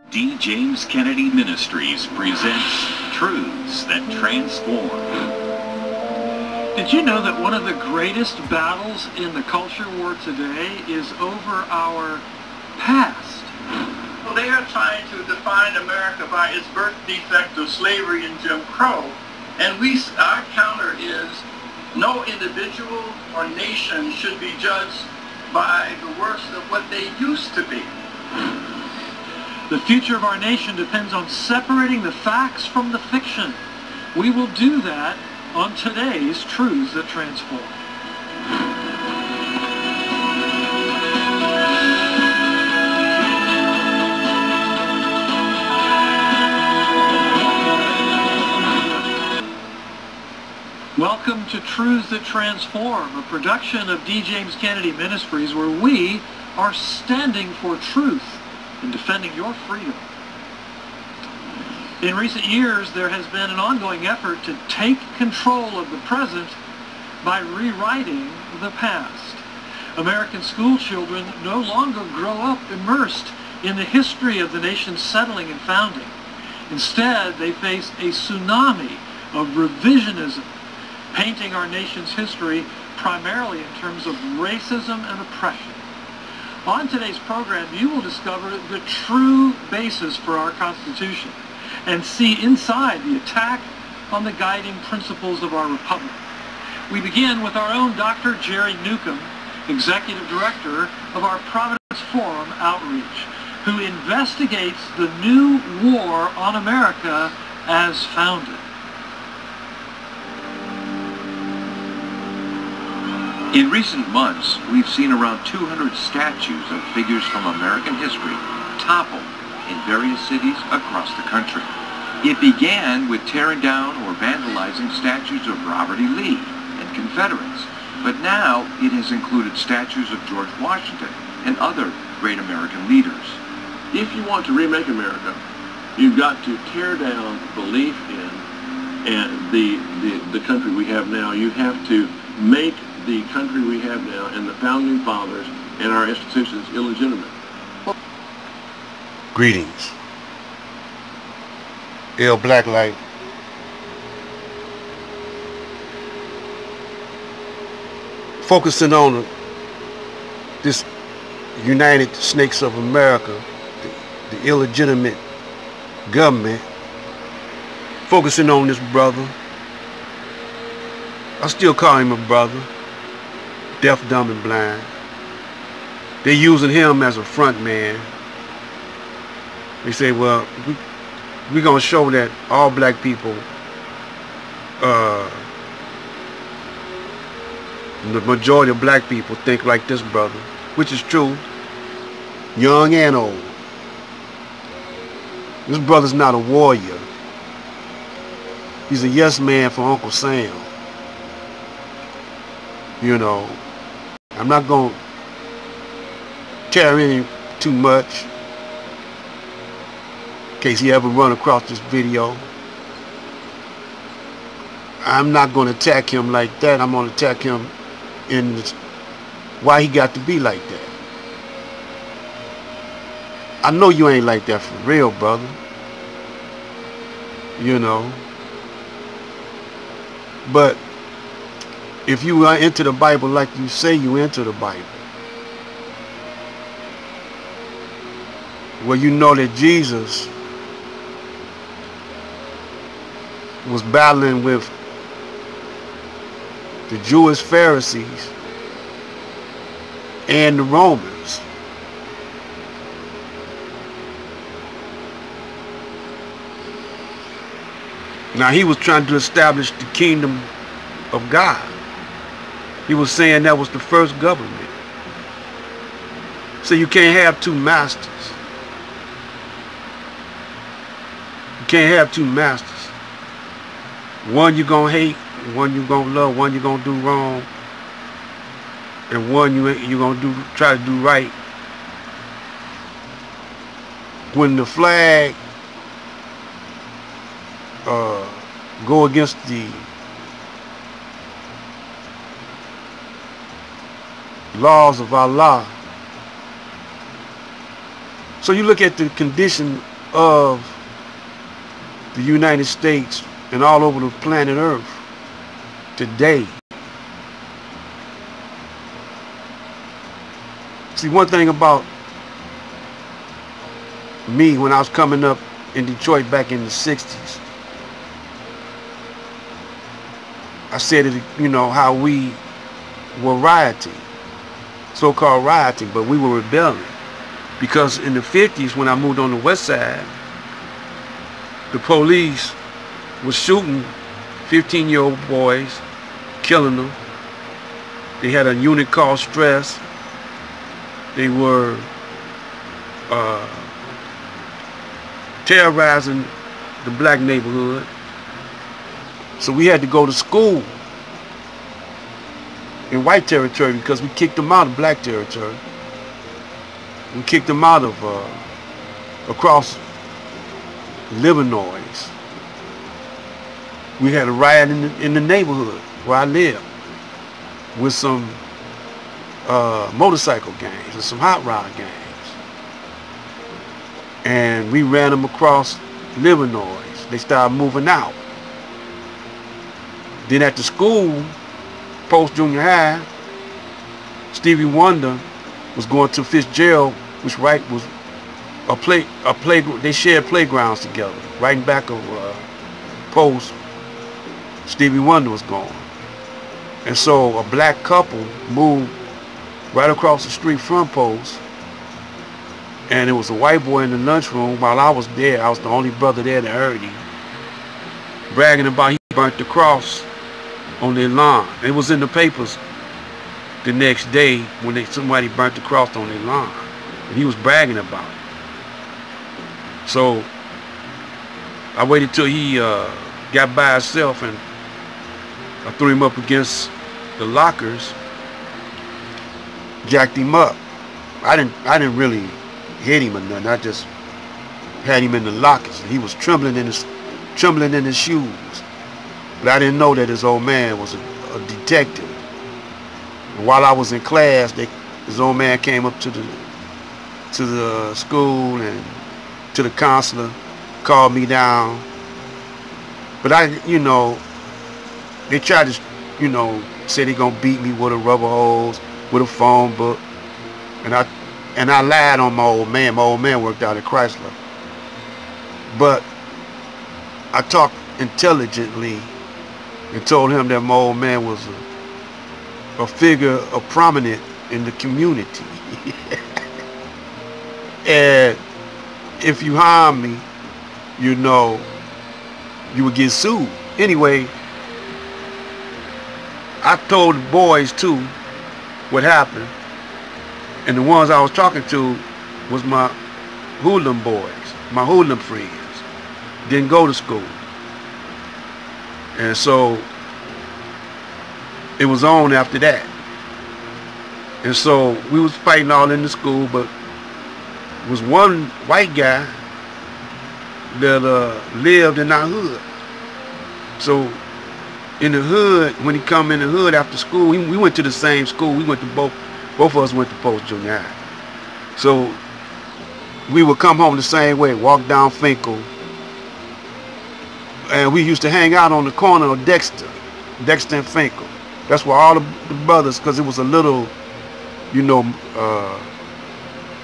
D. James Kennedy Ministries presents Truths That Transform. Did you know that one of the greatest battles in the culture war today is over our past? They are trying to define America by its birth defect of slavery and Jim Crow, and our counter is no individual or nation should be judged by the worst of what they used to be. The future of our nation depends on separating the facts from the fiction. We will do that on today's Truths That Transform. Welcome to Truths That Transform, a production of D. James Kennedy Ministries, where we are standing for truth and defending your freedom. In recent years, there has been an ongoing effort to take control of the present by rewriting the past. American school children no longer grow up immersed in the history of the nation's settling and founding. Instead, they face a tsunami of revisionism, painting our nation's history primarily in terms of racism and oppression. On today's program, you will discover the true basis for our Constitution and see inside the attack on the guiding principles of our republic. We begin with our own Dr. Jerry Newcomb, Executive Director of our Providence Forum Outreach, who investigates the new war on America as founded. In recent months, we've seen around 200 statues of figures from American history topple in various cities across the country. It began with tearing down or vandalizing statues of Robert E. Lee and Confederates, but now it has included statues of George Washington and other great American leaders. If you want to remake America, you've got to tear down belief in and the country we have now. You have to make the country we have now and the founding fathers and our institutions illegitimate. Greetings. Ill Blacklight. Focusing on this United Snakes of America, the illegitimate government, focusing on this brother. I still call him a brother. Deaf, dumb, and blind. They're using him as a front man. They say, well, we're going to show that all black people, the majority of black people think like this brother, which is true, young and old. This brother's not a warrior. He's a yes man for Uncle Sam. You know, I'm not going to tear in too much in case he ever run across this video. I'm not going to attack him like that. I'm going to attack him in this, why he got to be like that. I know you ain't like that for real, brother. You know. But if you are into the Bible like you say you into the Bible, well, you know that Jesus was battling with the Jewish Pharisees and the Romans. Now he was trying to establish the kingdom of God. He was saying that was the first government. So you can't have two masters. You can't have two masters. One you're going to hate, one you're going to love, one you're going to do wrong, and one you're going to try to do right. When the flag go against the laws of Allah. So you look at the condition of the United States and all over the planet Earth today. See, one thing about me when I was coming up in Detroit back in the 60s, I said it, you know, how we were rioting, so-called rioting, but we were rebelling. Because in the 50s, when I moved on the west side, the police was shooting 15-year-old boys, killing them. They had a unit called Stress. They were terrorizing the black neighborhood. So we had to go to school in white territory because we kicked them out of black territory. We kicked them out of across Illinois. We had a riot in the neighborhood where I lived with some motorcycle gangs and some hot rod gangs. And we ran them across Illinois. They started moving out. Then at the school, post-junior high, Stevie Wonder was going to Fitzgerald, which was a playground. They shared playgrounds together, right in back of Post. Stevie Wonder was gone, and so a black couple moved right across the street from Post, and it was a white boy in the lunchroom. While I was there, I was the only brother there that heard him bragging about he burnt the cross on their lawn. It was in the papers the next day when somebody burnt the cross on their lawn, and he was bragging about it. So I waited till he got by himself, and I threw him up against the lockers, jacked him up. I didn't really hit him or nothing. I just had him in the lockers, and he was trembling in his shoes. But I didn't know that his old man was a detective. And while I was in class, his old man came up to the school and to the counselor, called me down. But they tried to, say they gonna beat me with a rubber hose, with a phone book, and I lied on my old man. My old man worked out at Chrysler. But I talked intelligently and told him that my old man was a figure of prominent in the community. And if you harm me, you would get sued. Anyway, I told the boys too what happened, and the ones I was talking to was my hoodlum boys, my hoodlum friends. Didn't go to school, and so it was on after that. And so we was fighting all in the school, but there was one white guy that lived in our hood. So in the hood, when he come in the hood after school, we went to the same school. We went to both of us went to Post Junior High. So we would come home the same way, walk down Finkel, and we used to hang out on the corner of Dexter and Finkel. That's where all the brothers, because it was a little,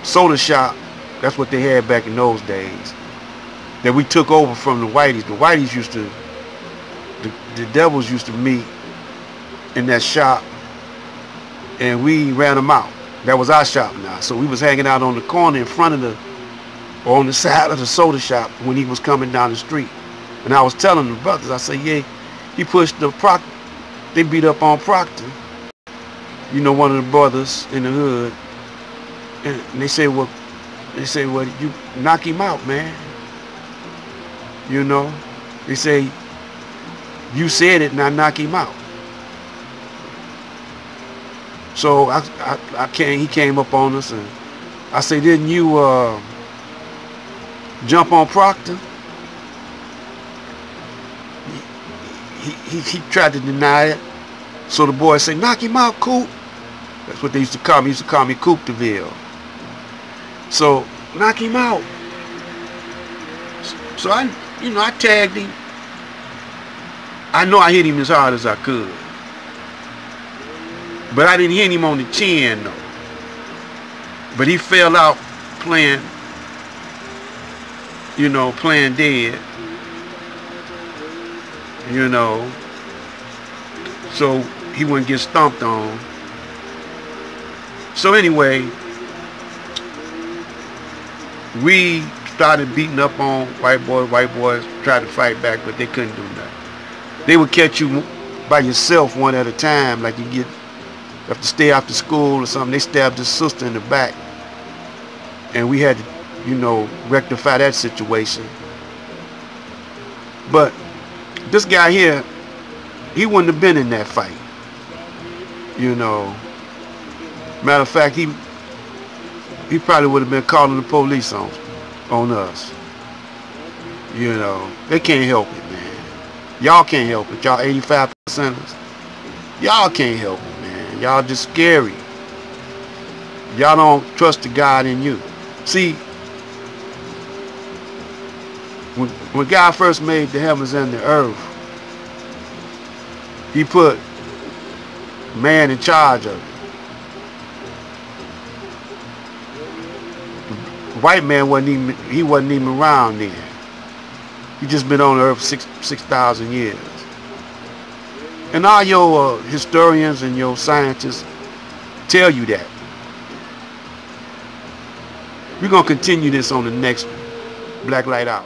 soda shop. That's what they had back in those days, that we took over from the Whiteys. The Whiteys used to, the devils used to meet in that shop, and we ran them out. That was our shop now. So we was hanging out on the corner in front of or on the side of the soda shop when he was coming down the street. And I was telling the brothers, I said, yeah, he pushed the Proctor. They beat up on Proctor, one of the brothers in the hood. And they say, well, you knock him out, man. They say, you said it, now knock him out. So he came up on us, and I say, didn't you jump on Proctor? He tried to deny it. So the boys say, knock him out, Coop. That's what they used to call me. He used to call me Coop DeVille. So knock him out. So I tagged him. I know I hit him as hard as I could. But I didn't hit him on the chin, though. But he fell out playing, playing dead. So he wouldn't get stomped on. So anyway, we started beating up on white boys. White boys tried to fight back, but they couldn't do nothing. They would catch you by yourself one at a time, like you have to stay after school or something. They stabbed his sister in the back, and we had to, rectify that situation. But this guy here, he wouldn't have been in that fight. Matter of fact, he probably would have been calling the police on us. They can't help it, man. Y'all can't help it. Y'all 85%ers. Y'all can't help it, man. Y'all just scary. Y'all don't trust the God in you. See, when God first made the heavens and the earth, he put man in charge of it. The white man wasn't even around then. He just been on the earth 6,000 years. And all your historians and your scientists tell you that. We're going to continue this on the next Black Light Out.